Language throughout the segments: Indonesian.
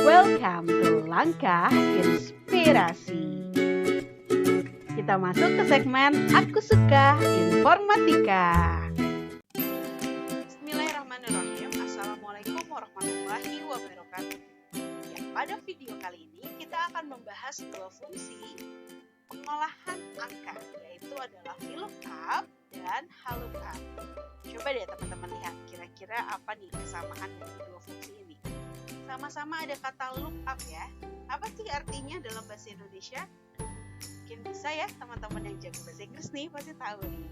Welcome to Langkah Inspirasi. Kita masuk ke segmen Aku Suka Informatika. Bismillahirrahmanirrahim. Assalamualaikum warahmatullahi wabarakatuh. Ya, pada video kali ini kita akan membahas dua fungsi pengolahan angka, yaitu adalah VLOOKUP dan HLOOKUP. Coba deh teman-teman lihat kira-kira apa nih kesamaan dari dua fungsi ini. Sama-sama ada kata lookup ya. Apa sih artinya dalam bahasa Indonesia? Mungkin bisa ya teman-teman yang jago bahasa Inggris nih pasti tahu nih.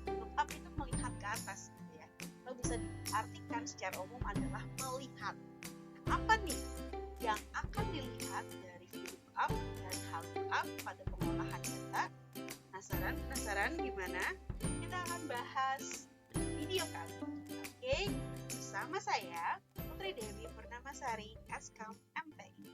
Lookup itu melihat ke atas gitu ya. Atau bisa diartikan secara umum adalah melihat. Nah, apa nih yang akan dilihat dari VLOOKUP dan HLOOKUP pada pengolahan data? Penasaran gimana? Kita akan bahas video kali ini. Oke, bersama saya Putri Dewi Purnamasari, Ascom MTI.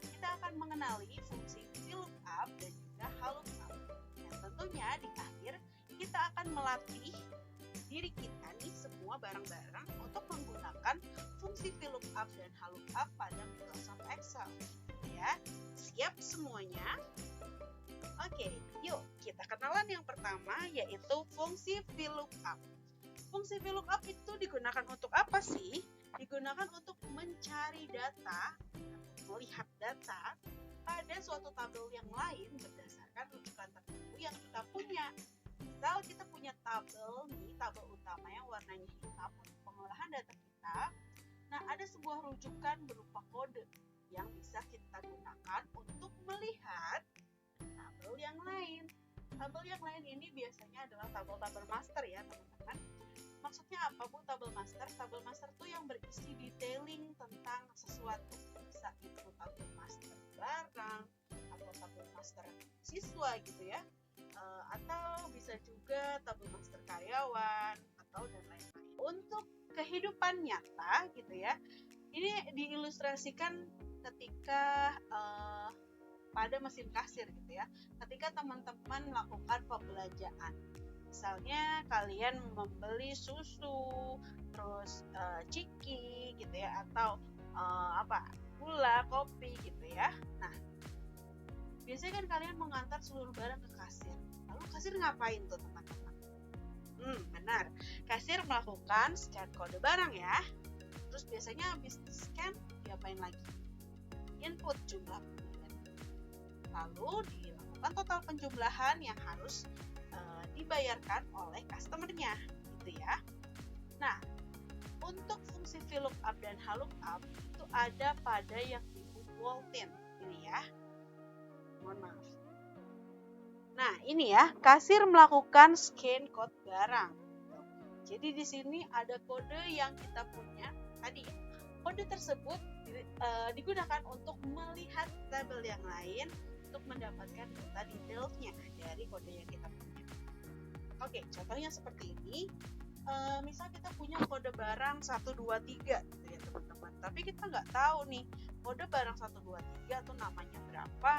Kita akan mengenali fungsi VLOOKUP dan juga HLOOKUP. Dan tentunya di akhir kita akan melatih diri kita nih semua bareng-bareng untuk menggunakan fungsi VLOOKUP dan HLOOKUP pada Microsoft Excel. Ya, siap semuanya? Oke, yuk kita kenalan yang pertama yaitu fungsi VLOOKUP. Fungsi VLOOKUP itu digunakan untuk apa sih? Digunakan untuk mencari data, melihat data pada suatu tabel yang lain berdasarkan rujukan tertentu yang kita punya. Misal kita punya tabel nih, tabel utama yang warnanya hitam untuk pengolahan data kita. Nah, ada sebuah rujukan berupa kode yang bisa kita gunakan untuk melihat tabel yang lain. Tabel yang lain ini biasanya adalah tabel-tabel master ya teman-teman. Maksudnya apa Bu tabel master? Tabel master itu yang berisi detailing tentang sesuatu. Bisa itu tabel master barang atau tabel master siswa gitu ya. Atau bisa juga tabel master karyawan atau dan lain-lain. Untuk kehidupan nyata gitu ya. Ini diilustrasikan ketika pada mesin kasir gitu ya. Ketika teman-teman melakukan pembelanjaan. Misalnya kalian membeli susu, terus ciki gitu ya, atau gula, kopi gitu ya. Nah, biasanya kan kalian mengantar seluruh barang ke kasir. Lalu kasir ngapain tuh teman-teman? Benar, kasir melakukan scan kode barang ya. Terus biasanya habis scan diapain lagi? Input jumlah pembelian. Lalu dilakukan total penjumlahan yang harus dibayarkan oleh customer-nya gitu ya. Nah, untuk fungsi VLOOKUP dan HLOOKUP itu ada pada yang ibu Waltin ini ya. Mohon maaf. Nah, ini ya, kasir melakukan scan code barang. Jadi di sini ada kode yang kita punya tadi. Kode tersebut digunakan untuk melihat tabel yang lain untuk mendapatkan data detailnya dari kode yang kita punya. Oke, contohnya seperti ini. Misal kita punya kode barang 123 gitu ya teman-teman. Tapi kita nggak tahu nih kode barang 123 itu namanya berapa,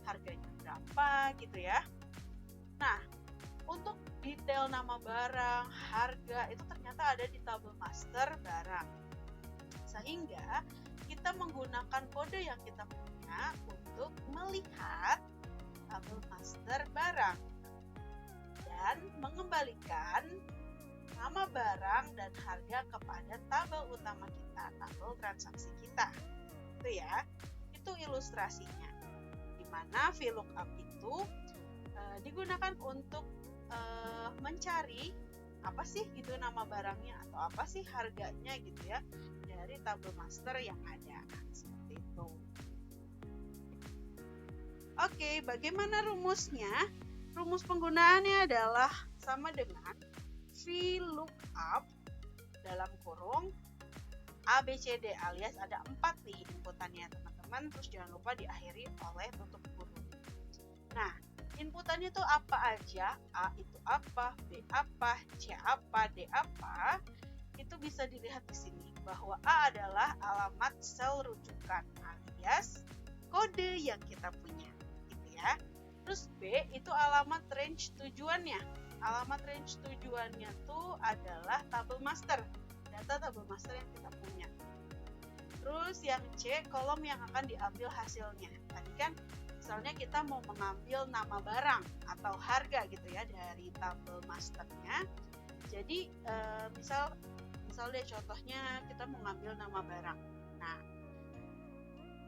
harganya berapa gitu ya. Nah, untuk detail nama barang, harga itu ternyata ada di tabel master barang. Sehingga kita menggunakan kode yang kita punya untuk melihat tabel master barang dan mengembalikan nama barang dan harga kepada tabel utama kita, tabel transaksi kita. Itu ya, itu ilustrasinya. Di mana VLOOKUP itu digunakan untuk mencari apa sih gitu nama barangnya atau apa sih harganya gitu ya dari tabel master yang ada. Seperti itu. Oke, bagaimana rumusnya? Rumus penggunaannya adalah sama dengan VLOOKUP dalam kurung ABCD alias ada 4 nih inputannya teman-teman. Terus jangan lupa diakhiri oleh tutup kurung. Nah, inputannya itu apa aja? A itu apa, B apa, C apa, D apa? Itu bisa dilihat di sini bahwa A adalah alamat sel rujukan alias kode yang kita punya, gitu ya. Terus B itu alamat range tujuannya. Alamat range tujuannya tuh adalah tabel master, data tabel master yang kita punya. Terus yang C, kolom yang akan diambil hasilnya. Tadi kan misalnya kita mau mengambil nama barang atau harga gitu ya dari tabel masternya. Jadi misal deh contohnya kita mau ngambil nama barang. Nah,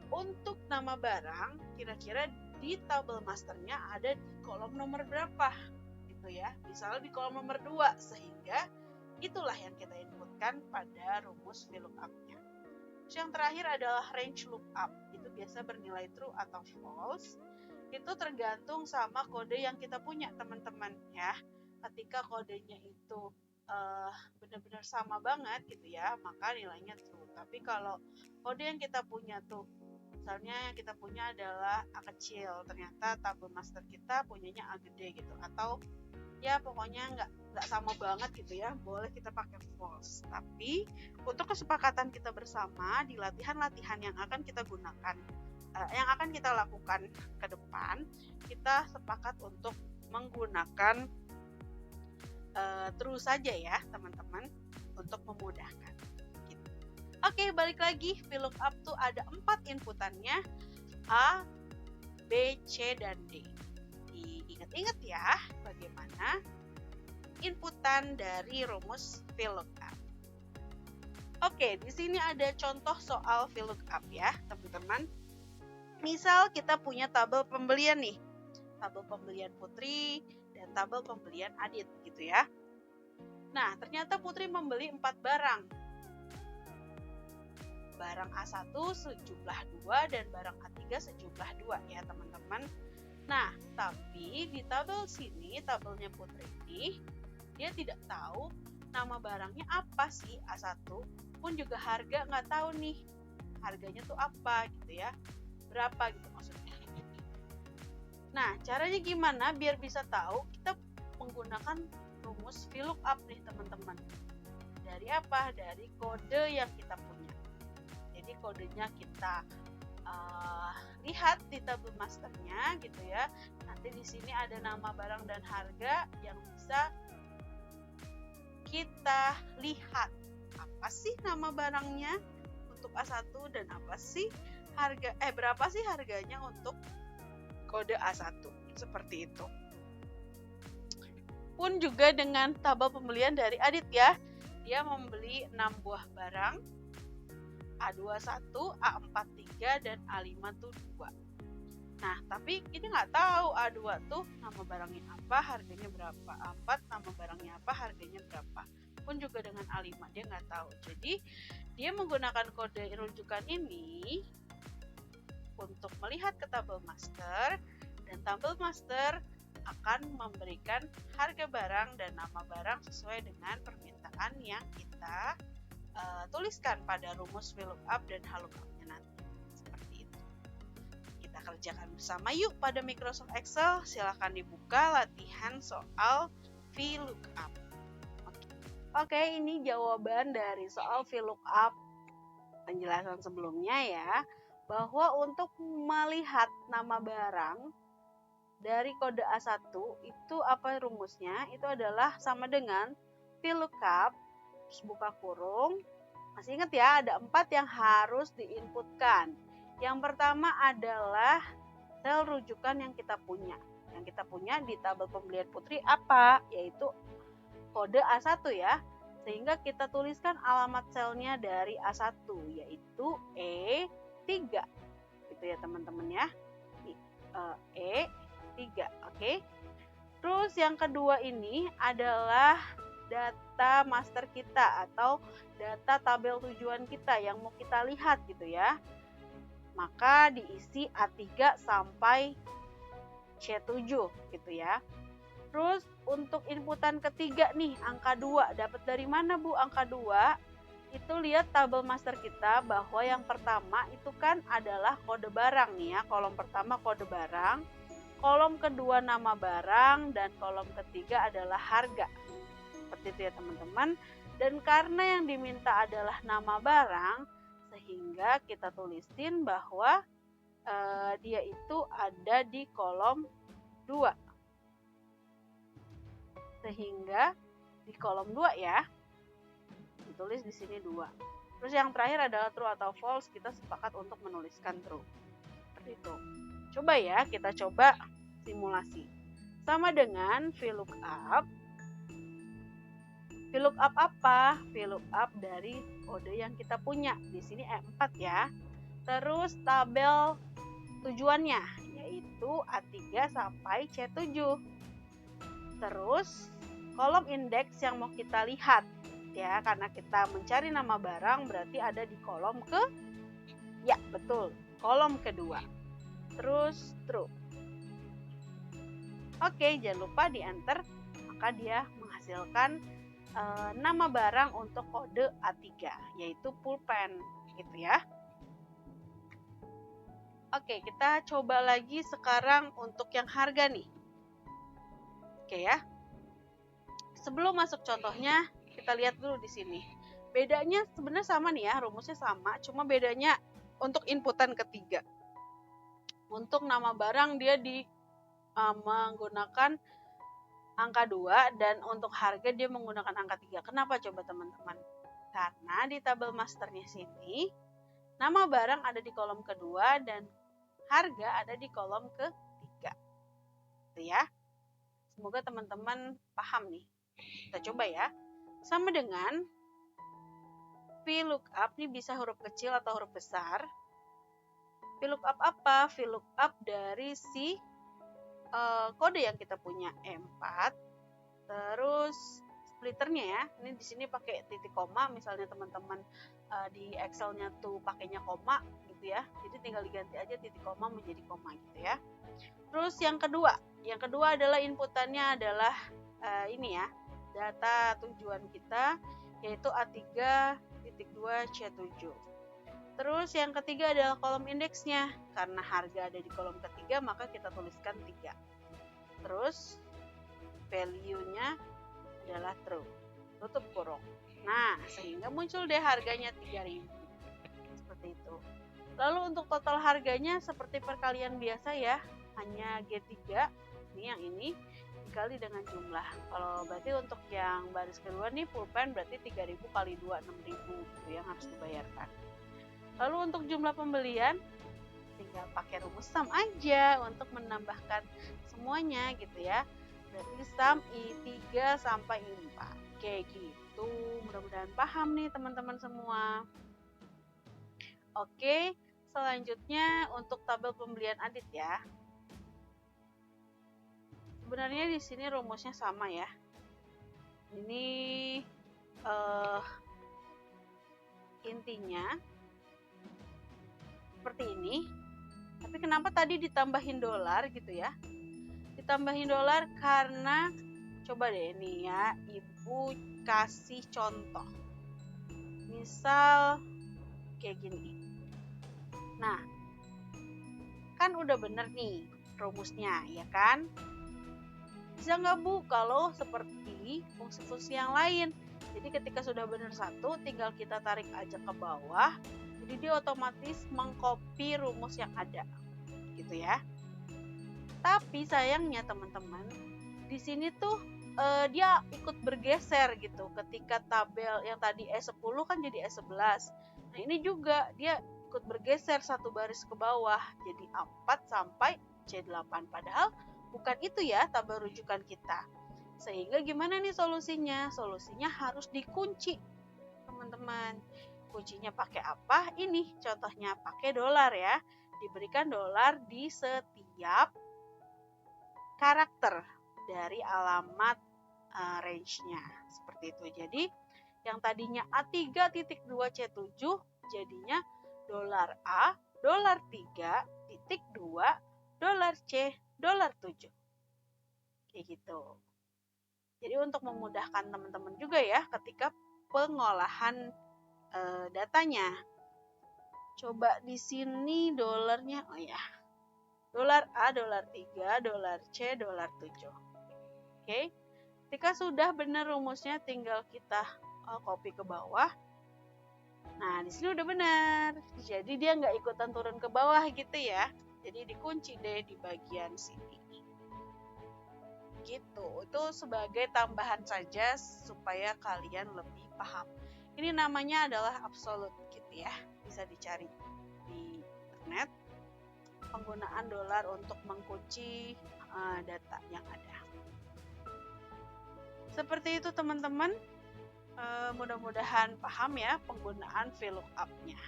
untuk nama barang kira-kira di tabel masternya ada di kolom nomor berapa gitu ya. Misalnya di kolom nomor 2, sehingga itulah yang kita inputkan pada rumus VLOOKUP-nya. Terus yang terakhir adalah range lookup. Itu biasa bernilai true atau false. Itu tergantung sama kode yang kita punya, teman-teman ya. Ketika kodenya itu benar-benar sama banget gitu ya, maka nilainya true. Tapi kalau kode yang kita punya tuh, misalnya yang kita punya adalah A kecil, ternyata tabel master kita punyanya A gede gitu, atau ya pokoknya nggak sama banget gitu ya, boleh kita pakai false. Tapi untuk kesepakatan kita bersama di latihan-latihan yang akan kita gunakan, yang akan kita lakukan ke depan, kita sepakat untuk menggunakan true saja ya teman-teman, untuk memudahkan gitu. Oke, balik lagi, VLOOKUP tuh ada 4 inputannya, A, B, C, dan D. Diingat-ingat ya bagaimana inputan dari rumus VLOOKUP. Oke, di sini ada contoh soal VLOOKUP ya, teman-teman. Misal kita punya tabel pembelian nih, tabel pembelian Putri dan tabel pembelian Adit gitu ya. Nah, ternyata Putri membeli 4 barang. Barang A1 sejumlah 2 dan barang A3 sejumlah 2 ya, teman-teman. Nah, tapi di tabel sini, tabelnya Putri ini, dia tidak tahu nama barangnya apa sih A1, pun juga harga nggak tahu nih, harganya tuh apa gitu ya, berapa gitu maksudnya. Nah, caranya gimana biar bisa tahu? Kita menggunakan rumus VLOOKUP nih teman-teman. Dari apa? Dari kode yang kita punya. Jadi kodenya kita lihat di tabel masternya gitu ya. Nanti di sini ada nama barang dan harga yang bisa kita lihat. Apa sih nama barangnya untuk A1 dan apa sih harga berapa sih harganya untuk kode A1, seperti itu. Pun juga dengan tabel pembelian dari Adit ya. Dia membeli 6 buah barang, A21, A43, dan A5 tuh 2. Nah, tapi ini nggak tahu A2 tuh nama barangnya apa, harganya berapa. A4 nama barangnya apa, harganya berapa. Pun juga dengan A5 dia nggak tahu. Jadi dia menggunakan kode rujukan ini untuk melihat ke tabel master, dan tabel master akan memberikan harga barang dan nama barang sesuai dengan permintaan yang kita tuliskan pada rumus VLOOKUP dan HLOOKUP-nya nanti. Seperti itu. Kita kerjakan bersama yuk pada Microsoft Excel. Silahkan dibuka latihan soal VLOOKUP. Oke, ini jawaban dari soal VLOOKUP penjelasan sebelumnya ya, bahwa untuk melihat nama barang dari kode A1 itu apa rumusnya? Itu adalah sama dengan VLOOKUP, terus buka kurung. Masih ingat ya, ada 4 yang harus diinputkan. Yang pertama adalah sel rujukan yang kita punya. Yang kita punya di tabel pembelian Putri apa? Yaitu kode A1 ya. Sehingga kita tuliskan alamat selnya dari A1, yaitu E3. Gitu ya teman-teman ya. E3, oke. Terus yang kedua ini adalah data master kita atau data tabel tujuan kita yang mau kita lihat gitu ya. Maka diisi A3 sampai C7 gitu ya. Terus untuk inputan ketiga nih, angka 2. Dapat dari mana Bu angka 2? Itu lihat tabel master kita bahwa yang pertama itu kan adalah kode barang nih ya. Kolom pertama kode barang, kolom kedua nama barang, dan kolom ketiga adalah harga. Seperti itu ya teman-teman. Dan karena yang diminta adalah nama barang, sehingga kita tulisin bahwa dia itu ada di kolom 2. Sehingga di kolom 2 ya. Ditulis di sini 2. Terus yang terakhir adalah true atau false, kita sepakat untuk menuliskan true. Seperti itu. Coba ya, kita coba simulasi. Sama dengan VLOOKUP. VLOOKUP apa? VLOOKUP dari kode yang kita punya. Di sini E4 ya. Terus tabel tujuannya, yaitu A3 sampai C7. Terus kolom indeks yang mau kita lihat ya, karena kita mencari nama barang berarti ada di kolom ya betul, kolom kedua. Terus true. Oke, jangan lupa di enter, maka dia menghasilkan nama barang untuk kode A3, yaitu pulpen gitu ya. Oke, kita coba lagi sekarang untuk yang harga nih. Oke ya. Sebelum masuk contohnya, kita lihat dulu di sini. Bedanya sebenarnya sama nih ya, rumusnya sama, cuma bedanya untuk inputan ketiga. Untuk nama barang dia menggunakan angka 2 dan untuk harga dia menggunakan angka 3. Kenapa coba teman-teman? Karena di tabel masternya sini, nama barang ada di kolom kedua dan harga ada di kolom ketiga. Itu ya. Semoga teman-teman paham nih. Kita coba ya. Sama dengan VLOOKUP ini bisa huruf kecil atau huruf besar. VLOOKUP apa? VLOOKUP dari si kode yang kita punya E4. Terus splitternya ya. Ini di sini pakai titik koma, misalnya teman-teman di Excel-nya tuh pakainya koma gitu ya. Jadi tinggal diganti aja titik koma menjadi koma gitu ya. Terus yang kedua adalah inputannya adalah ini ya, data tujuan kita yaitu A3.2 C7. Terus yang ketiga adalah kolom indeksnya, karena harga ada di kolom ketiga maka kita tuliskan 3. Terus value-nya adalah true, tutup kurung. Nah, sehingga muncul deh harganya 3.000. Seperti itu. Lalu untuk total harganya seperti perkalian biasa ya, hanya G3, ini yang ini, dikali dengan jumlah. Kalau berarti untuk yang baris kedua nih pulpen berarti 3.000 kali 2, 6.000 gitu yang harus dibayarkan. Lalu untuk jumlah pembelian, tinggal pakai rumus sum aja untuk menambahkan semuanya gitu ya. Berarti sum I3 sampai I4. Kayak gitu. Mudah-mudahan paham nih teman-teman semua. Oke, selanjutnya untuk tabel pembelian Adit ya. Sebenarnya di sini rumusnya sama ya. Ini intinya seperti ini. Tapi kenapa tadi ditambahin dolar gitu ya? Ditambahin dolar karena coba deh nih ya, Ibu kasih contoh. Misal kayak gini. Nah, kan udah bener nih rumusnya, ya kan? Bisa nggak Bu kalau seperti fungsi-fungsi yang lain? Jadi ketika sudah benar satu, tinggal kita tarik aja ke bawah. Jadi dia otomatis mengcopy rumus yang ada, gitu ya. Tapi sayangnya teman-teman, di sini tuh dia ikut bergeser gitu. Ketika tabel yang tadi E10 kan jadi E11. Nah ini juga dia ikut bergeser satu baris ke bawah, jadi A4 sampai C8. Padahal bukan itu ya tabel rujukan kita. Sehingga gimana nih solusinya? Solusinya harus dikunci, teman-teman. Kuncinya pakai apa? Ini contohnya pakai dolar ya. Diberikan dolar di setiap karakter dari alamat range-nya. Seperti itu. Jadi yang tadinya A3.2 C7 jadinya dolar A, dolar 3.2, dolar C, dolar 7. Kayak gitu. Jadi untuk memudahkan teman-teman juga ya ketika pengolahan datanya. Coba di sini dolarnya, oh ya, dolar A, dolar 3, dolar C, dolar 7. Oke, ketika sudah benar rumusnya tinggal kita copy ke bawah. Nah, di sini udah benar. Jadi dia nggak ikutan turun ke bawah gitu ya. Jadi dikunci deh di bagian sini. Gitu. Itu sebagai tambahan saja supaya kalian lebih paham. Ini namanya adalah absolute gitu ya. Bisa dicari di internet. Penggunaan dolar untuk mengkunci data yang ada. Seperti itu teman-teman. Mudah-mudahan paham ya penggunaan VLOOKUP-nya.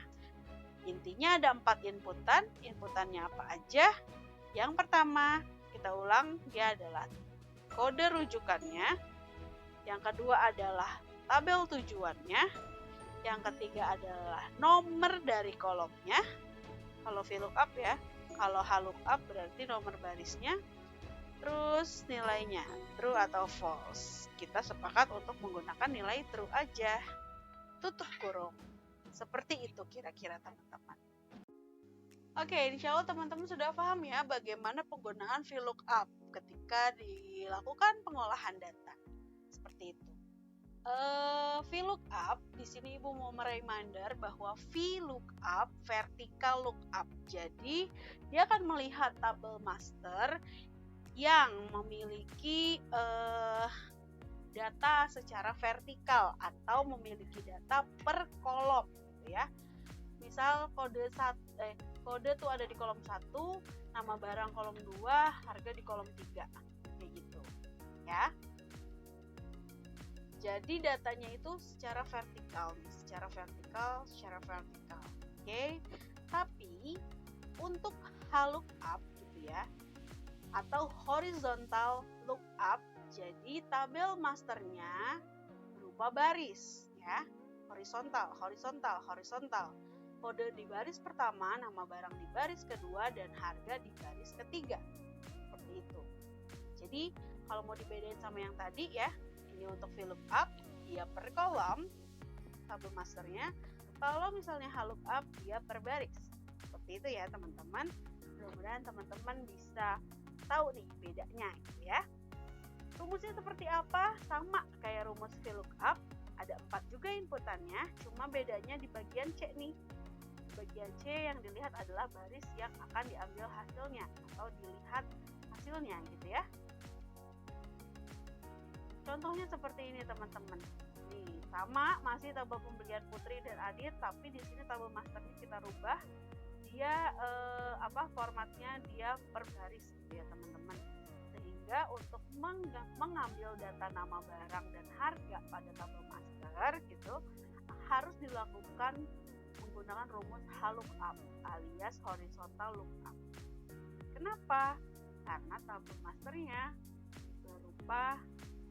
Intinya ada 4 inputan. Inputannya apa aja? Yang pertama, kita ulang, dia adalah kode rujukannya. Yang kedua adalah tabel tujuannya. Yang ketiga adalah nomor dari kolomnya. Kalau VLOOKUP ya. Kalau HLOOKUP berarti nomor barisnya. Terus nilainya, true atau false. Kita sepakat untuk menggunakan nilai true aja. Tutup kurung. Seperti itu kira-kira teman-teman. Oke, insya Allah teman-teman sudah paham ya bagaimana penggunaan VLOOKUP ketika dilakukan pengolahan data. Seperti itu. VLOOKUP, di sini Ibu mau mereminder bahwa VLOOKUP vertical lookup. Jadi, dia akan melihat tabel master yang memiliki data secara vertikal atau memiliki data per kolom gitu ya. Misal kode tuh ada di kolom 1, nama barang kolom 2, harga di kolom 3. Kayak gitu. Ya. Jadi datanya itu secara vertikal, Oke. Tapi untuk HLOOKUP gitu ya, atau horizontal lookup, jadi tabel masternya berupa baris ya, horizontal. Kode di baris pertama, nama barang di baris kedua, dan harga di baris ketiga. Seperti itu. Jadi kalau mau dibedain sama yang tadi ya, ini untuk VLOOKUP dia per kolom tabel masternya. Kalau misalnya HLOOKUP dia per baris. Seperti itu ya teman-teman. Mudah-mudahan teman-teman bisa tahu nih bedanya gitu ya. Rumusnya seperti apa? Sama kayak rumus VLOOKUP, ada 4 juga inputannya, cuma bedanya di bagian C nih. Di bagian C yang dilihat adalah baris yang akan diambil hasilnya atau dilihat hasilnya gitu ya. Contohnya seperti ini teman-teman. Nih, sama masih tabel pembelian Putri dan Adit, tapi di sini tabel masternya kita rubah. Dia formatnya dia per baris gitu ya teman-teman, sehingga untuk mengambil data nama barang dan harga pada tabel master gitu harus dilakukan menggunakan rumus HLOOKUP alias horizontal lookup. Kenapa? Karena tabel masternya berupa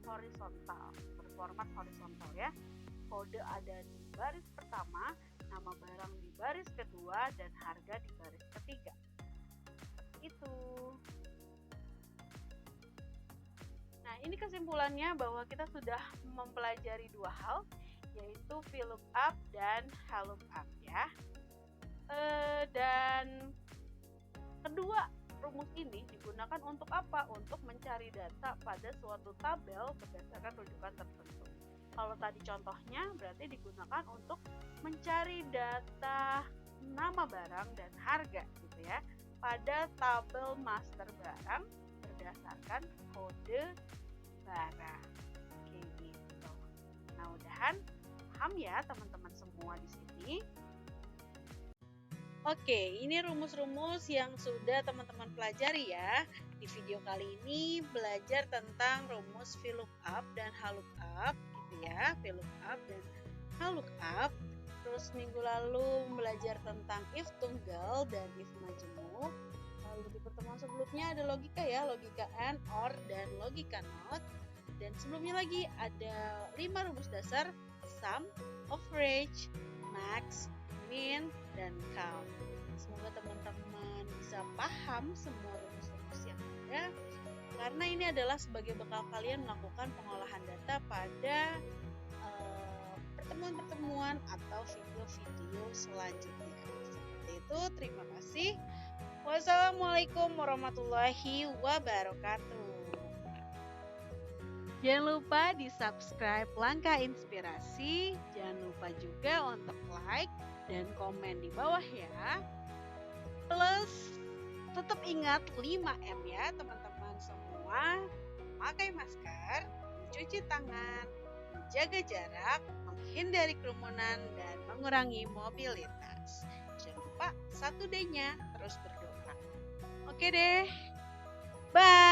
horizontal, berformat horizontal ya. Kode ada di baris pertama, nama barang di baris kedua, dan harga di baris ketiga. Itu. Nah, ini kesimpulannya bahwa kita sudah mempelajari 2 hal, yaitu VLOOKUP dan HLOOKUP ya. Dan kedua rumus ini digunakan untuk apa? Untuk mencari data pada suatu tabel berdasarkan rujukan tertentu. Kalau tadi contohnya berarti digunakan untuk mencari data nama barang dan harga gitu ya pada tabel master barang berdasarkan kode barang. Kayak gitu. Nah, mudahan paham ya teman-teman semua di sini. Oke, ini rumus-rumus yang sudah teman-teman pelajari ya. Di video kali ini belajar tentang rumus VLOOKUP dan HLOOKUP gitu ya, VLOOKUP dan HLOOKUP. Terus minggu lalu belajar tentang if tunggal dan if majemuk. Lalu di pertemuan sebelumnya ada logika ya, logika AND, OR, dan logika NOT. Dan sebelumnya lagi ada 5 rumus dasar, sum, average, max, min, dan count. Semoga teman-teman bisa paham semua rumus-rumus yang ada, karena ini adalah sebagai bekal kalian melakukan pengolahan data pada pertemuan-pertemuan atau video-video selanjutnya. Seperti itu, terima kasih. Wassalamualaikum warahmatullahi wabarakatuh. Jangan lupa di subscribe Langkah Inspirasi. Jangan lupa juga untuk like dan komen di bawah ya. Plus tetap ingat 5M ya teman-teman semua. Pakai masker, cuci tangan, menjaga jarak, menghindari kerumunan, dan mengurangi mobilitas. Jangan lupa satu D-nya terus berdoa. Oke deh, bye!